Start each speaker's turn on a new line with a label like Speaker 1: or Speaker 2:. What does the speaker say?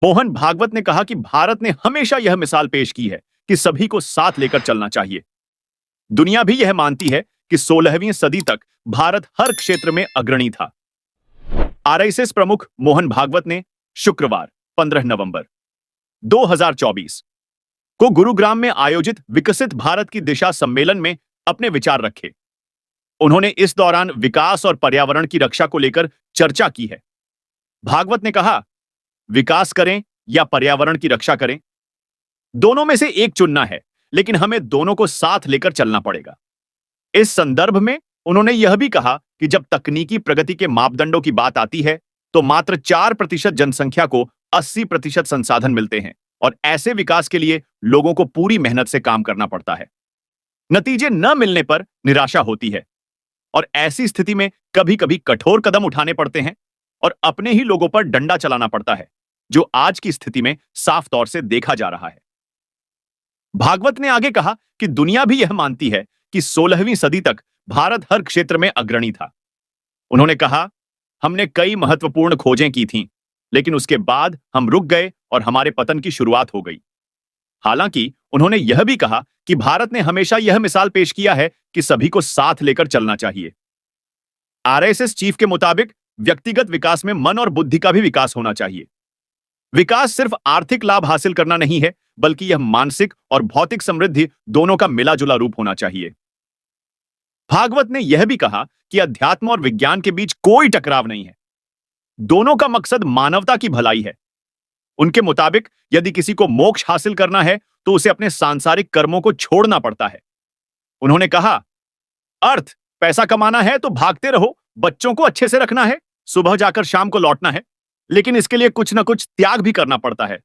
Speaker 1: मोहन भागवत ने कहा कि भारत ने हमेशा यह मिसाल पेश की है कि सभी को साथ लेकर चलना चाहिए। दुनिया भी यह मानती है कि 16वीं सदी तक भारत हर क्षेत्र में अग्रणी था। आरएसएस प्रमुख मोहन भागवत ने शुक्रवार 15 नवंबर 2024 को गुरुग्राम में आयोजित विकसित भारत की दिशा सम्मेलन में अपने विचार रखे। उन्होंने इस दौरान विकास और पर्यावरण की रक्षा को लेकर चर्चा की है। भागवत ने कहा, विकास करें या पर्यावरण की रक्षा करें, दोनों में से एक चुनना है, लेकिन हमें दोनों को साथ लेकर चलना पड़ेगा। इस संदर्भ में उन्होंने यह भी कहा कि जब तकनीकी प्रगति के मापदंडों की बात आती है तो मात्र 4% जनसंख्या को 80% संसाधन मिलते हैं और ऐसे विकास के लिए लोगों को पूरी मेहनत से काम करना पड़ता है। नतीजे न मिलने पर निराशा होती है और ऐसी स्थिति में कभी कभी कठोर कदम उठाने पड़ते हैं और अपने ही लोगों पर डंडा चलाना पड़ता है, जो आज की स्थिति में साफ तौर से देखा जा रहा है। भागवत ने आगे कहा कि दुनिया भी यह मानती है कि 16वीं सदी तक भारत हर क्षेत्र में अग्रणी था। उन्होंने कहा, हमने कई महत्वपूर्ण खोजें की थीं, लेकिन उसके बाद हम रुक गए और हमारे पतन की शुरुआत हो गई। हालांकि उन्होंने यह भी कहा कि भारत ने हमेशा यह मिसाल पेश किया है कि सभी को साथ लेकर चलना चाहिए। आरएसएस चीफ के मुताबिक व्यक्तिगत विकास में मन और बुद्धि का भी विकास होना चाहिए। विकास सिर्फ आर्थिक लाभ हासिल करना नहीं है, बल्कि यह मानसिक और भौतिक समृद्धि दोनों का मिला जुला रूप होना चाहिए। भागवत ने यह भी कहा कि अध्यात्म और विज्ञान के बीच कोई टकराव नहीं है। दोनों का मकसद मानवता की भलाई है। उनके मुताबिक यदि किसी को मोक्ष हासिल करना है तो उसे अपने सांसारिक कर्मों को छोड़ना पड़ता है। उन्होंने कहा, अर्थ पैसा कमाना है तो भागते रहो, बच्चों को अच्छे से रखना है, सुबह जाकर शाम को लौटना है, लेकिन इसके लिए कुछ ना कुछ त्याग भी करना पड़ता है।